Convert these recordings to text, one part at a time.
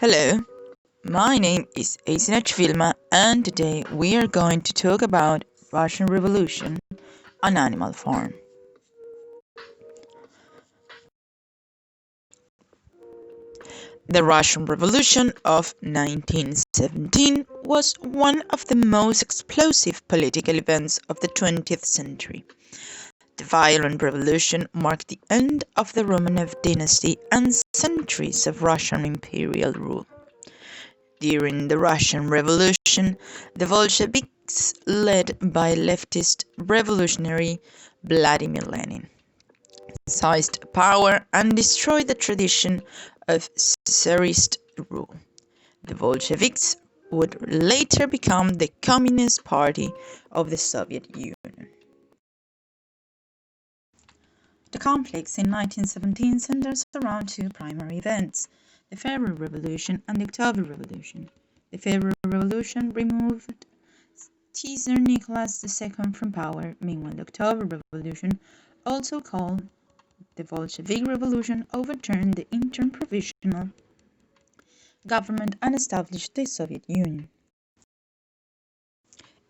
Hello, my name is Eisenacht and today we are going to talk about Russian Revolution on Animal Farm. The Russian Revolution of 1917 was one of the most explosive political events of the 20th century. The violent revolution marked the end of the Romanov dynasty and centuries of Russian imperial rule. During the Russian Revolution, the Bolsheviks, led by leftist revolutionary Vladimir Lenin, seized power and destroyed the tradition of Tsarist rule. The Bolsheviks would later become the Communist Party of the Soviet Union. The conflicts in 1917 centers around two primary events: the February Revolution and the October Revolution. The February Revolution removed Tsar Nicholas II from power. Meanwhile, the October Revolution, also called the Bolshevik Revolution, overturned the interim provisional government and established the Soviet Union.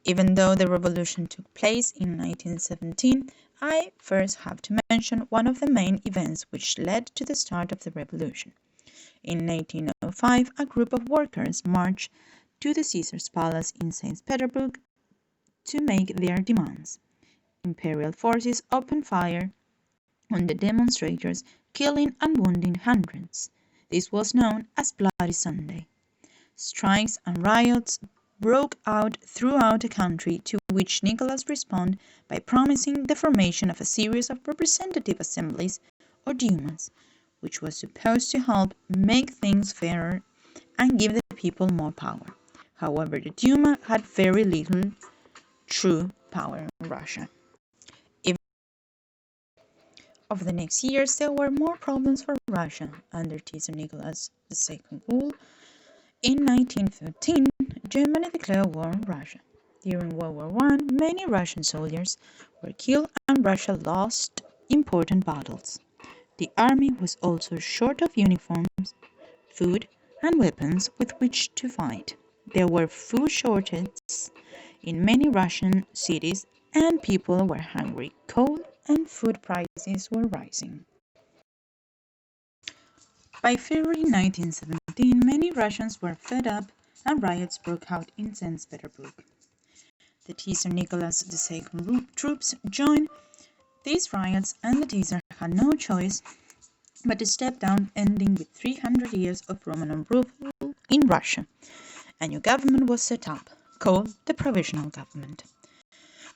Even though the revolution took place in 1917, I first have to mention one of the main events which led to the start of the revolution. In 1805, a group of workers marched to the Caesar's palace in St. Petersburg to make their demands. Imperial forces opened fire on the demonstrators, killing and wounding hundreds. This was known as Bloody Sunday. Strikes and riots broke out throughout the country, to which Nicholas responded by promising the formation of a series of representative assemblies or dumas, which was supposed to help make things fairer and give the people more power. However, the Duma had very little true power in Russia. Even over the next years, there were more problems for Russia under Tsar Nicholas II rule. In 1913, Germany declared war on Russia. During World War I, many Russian soldiers were killed and Russia lost important battles. The army was also short of uniforms, food, and weapons with which to fight. There were food shortages in many Russian cities and people were hungry. Coal and food prices were rising. By February 1917, many Russians were fed up and riots broke out in St. Petersburg. The Tsar Nicholas II troops joined these riots and the Tsar had no choice but to step down, ending with 300 years of Romanov rule in Russia. A new government was set up, called the Provisional Government.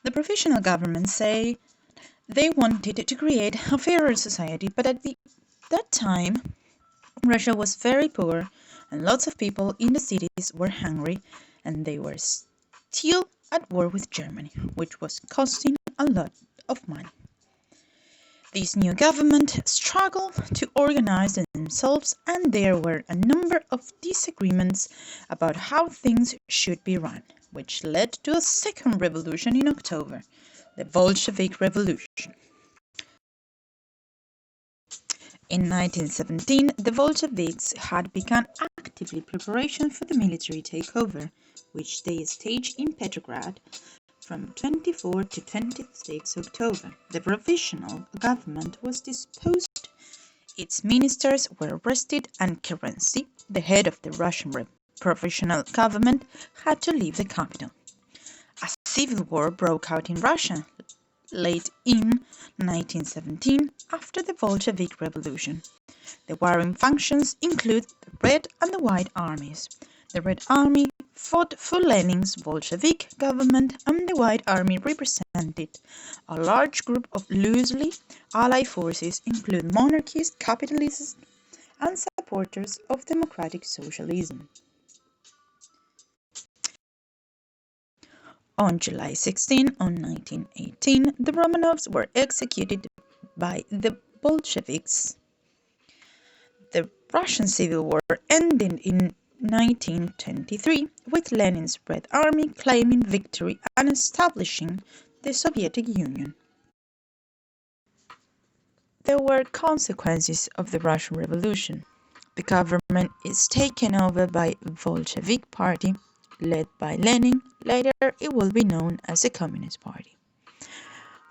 The Provisional Government say they wanted to create a fairer society, but at that time Russia was very poor and lots of people in the cities were hungry and they were still at war with Germany, which was costing a lot of money. This new government struggled to organize themselves and there were a number of disagreements about how things should be run, which led to a second revolution in October, the Bolshevik Revolution. In 1917, the Bolsheviks had begun actively preparation for the military takeover, which they staged in Petrograd from 24 to 26 October. The provisional government was disposed, its ministers were arrested, and Kerensky, the head of the Russian provisional government, had to leave the capital. A civil war broke out in Russia late in 1917 after the Bolshevik Revolution. The warring factions include the Red and the White armies. The Red Army fought for Lenin's Bolshevik government and the White Army represented a large group of loosely allied forces including monarchists, capitalists, and supporters of democratic socialism. On July 16, 1918, the Romanovs were executed by the Bolsheviks. The Russian Civil War ended in 1923 with Lenin's Red Army claiming victory and establishing the Soviet Union. There were consequences of the Russian Revolution. The government is taken over by Bolshevik Party, led by Lenin. Later it will be known as the Communist Party.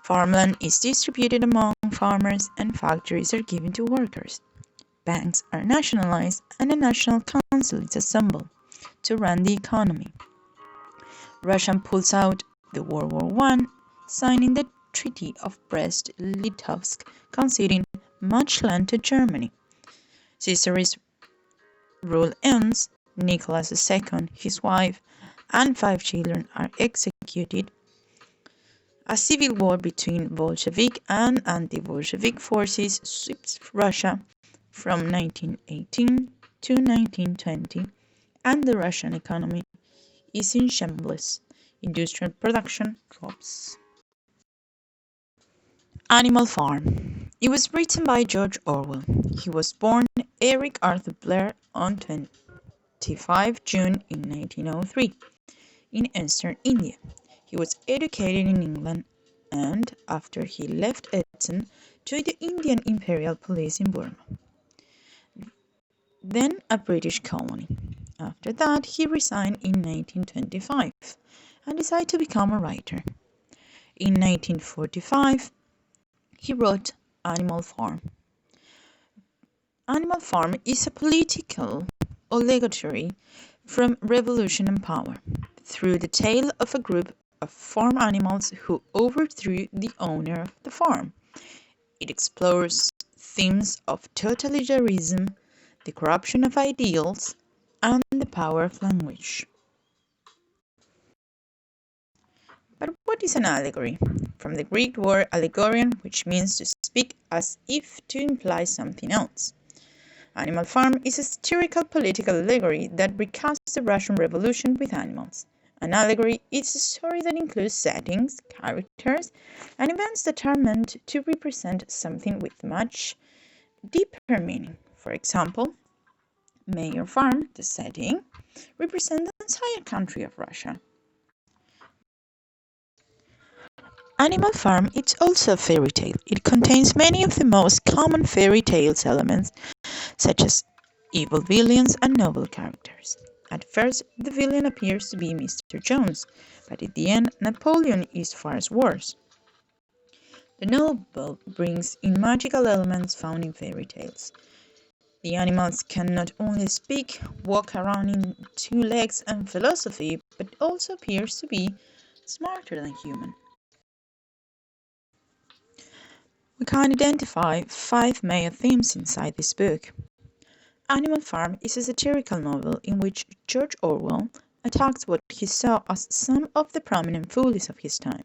Farmland is distributed among farmers and factories are given to workers. Banks are nationalized and a national council is assembled to run the economy. Russia pulls out the World War I, signing the Treaty of Brest-Litovsk, conceding much land to Germany. Caesar's rule ends. Nicholas II, his wife, and 5 children are executed. A civil war between Bolshevik and anti-Bolshevik forces sweeps Russia from 1918 to 1920, and the Russian economy is in shambles. Industrial production drops. Animal Farm. It was written by George Orwell. He was born Eric Arthur Blair on 25 June in 1903 in eastern India. He was educated in England and, after he left Eton, joined the Indian Imperial Police in Burma, then a British colony. After that, he resigned in 1925 and decided to become a writer. In 1945, he wrote Animal Farm. Animal Farm is a political allegory from revolution and power, through the tale of a group of farm animals who overthrew the owner of the farm. It explores themes of totalitarianism, the corruption of ideals, and the power of language. But what is an allegory? From the Greek word allegorion, which means to speak as if to imply something else. Animal Farm is a satirical political allegory that recounts the Russian Revolution with animals. An allegory is a story that includes settings, characters, and events that are meant to represent something with much deeper meaning. For example, Mayor Farm, the setting, represents the entire country of Russia. Animal Farm is also a fairy tale. It contains many of the most common fairy tales elements, such as evil villains and noble characters. At first, the villain appears to be Mr. Jones, but at the end, Napoleon is far worse. The novel brings in magical elements found in fairy tales. The animals can not only speak, walk around in 2 legs and philosophy, but also appears to be smarter than human. We can identify 5 major themes inside this book. Animal Farm is a satirical novel in which George Orwell attacks what he saw as some of the prominent foolish of his time.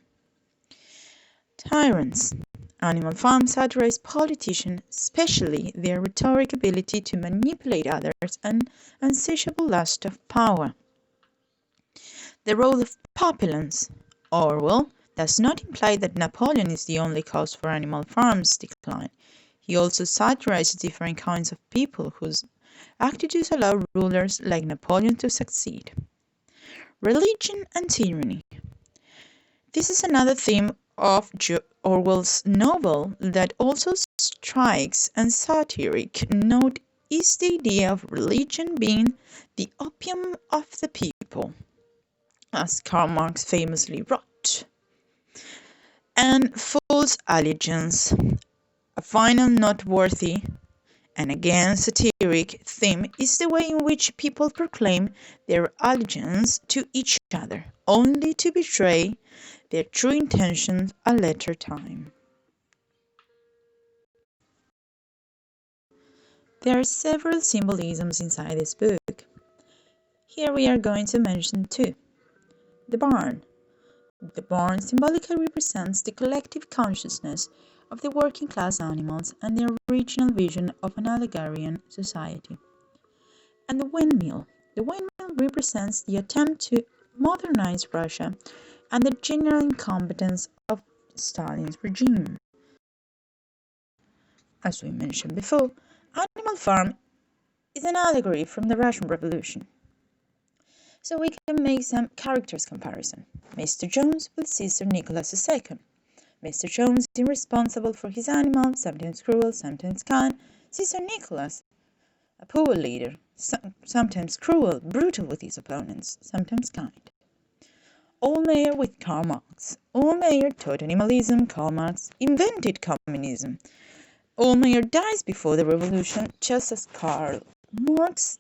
Tyrants. Animal Farm satirizes politicians, especially their rhetoric ability to manipulate others and insatiable lust of power. The role of populace. Orwell does not imply that Napoleon is the only cause for Animal Farm's decline. He also satirizes different kinds of people whose attitudes allow rulers like Napoleon to succeed. Religion and tyranny. This is another theme of Orwell's novel that also strikes a satiric note is the idea of religion being the opium of the people, as Karl Marx famously wrote. And false allegiance, a final noteworthy and again satiric theme is the way in which people proclaim their allegiance to each other, only to betray their true intentions a later time. There are several symbolisms inside this book. Here we are going to mention 2. The barn. The barn symbolically represents the collective consciousness of the working class animals and their original vision of an agrarian society. And the windmill. The windmill represents the attempt to modernize Russia and the general incompetence of Stalin's regime. As we mentioned before, Animal Farm is an allegory from the Russian Revolution. So we can make some characters comparison. Mr. Jones with Caesar Nicholas II. Mr. Jones irresponsible for his animals, sometimes cruel, sometimes kind. Caesar Nicholas, A poor leader, sometimes cruel, brutal with his opponents, sometimes kind. Old mayor with Karl Marx. Old mayor taught animalism. Karl Marx invented communism. Old mayor dies before the revolution, just as Karl Marx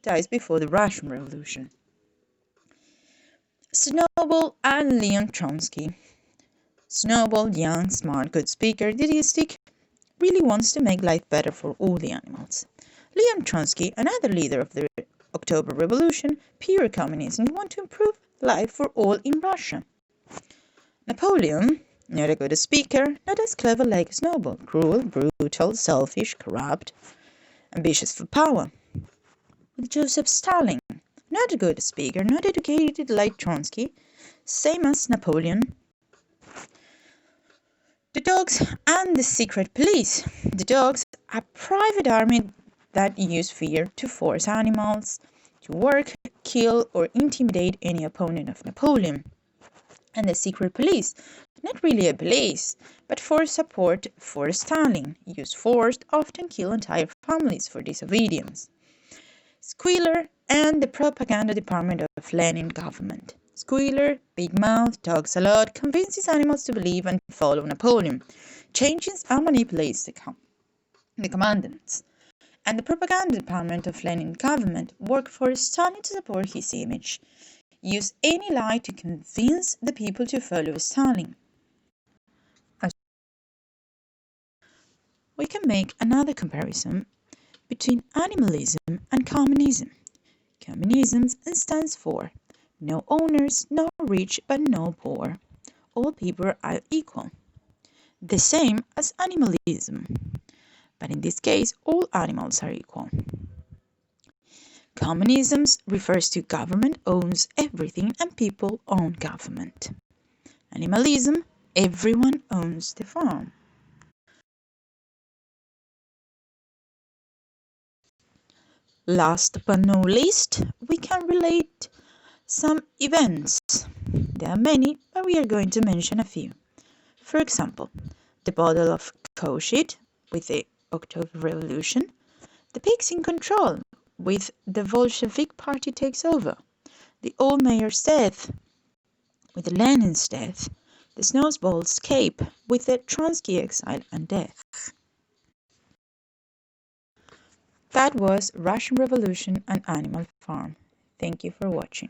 dies before the Russian Revolution. Snowball and Leon Trotsky. Snowball, young, smart, good speaker, idealistic, really wants to make life better for all the animals. Leon Trotsky, another leader of the October Revolution, pure communism, want to improve life for all in Russia. Napoleon, not a good speaker, not as clever like Snowball, cruel, brutal, selfish, corrupt, ambitious for power. With Joseph Stalin, not a good speaker, not educated like Trotsky, same as Napoleon. The dogs and the secret police. The dogs are a private army that use fear to force animals to work, kill, or intimidate any opponent of Napoleon. And the secret police, not really a police, but for support for Stalin, use force, often kill entire families for disobedience. Squealer and the propaganda department of Lenin government. Squealer, big mouth, talks a lot, convinces animals to believe and follow Napoleon, changes and manipulates the commandants. And the propaganda department of Lenin government work for Stalin to support his image, use any lie to convince the people to follow Stalin. We can make another comparison between animalism and communism. Communism stands for no owners, no rich, but no poor. All people are equal. The same as animalism. But in this case, all animals are equal. Communism refers to government owns everything and people own government. Animalism, everyone owns the farm. Last but not least, we can relate some events. There are many, but we are going to mention a few. For example, the Battle of Koshit with the October Revolution, the pigs in control with the Bolshevik party takes over, the old mayor's death with Lenin's death, the snowball's escape with the Trotsky exile and death. That was Russian Revolution and Animal Farm. Thank you for watching.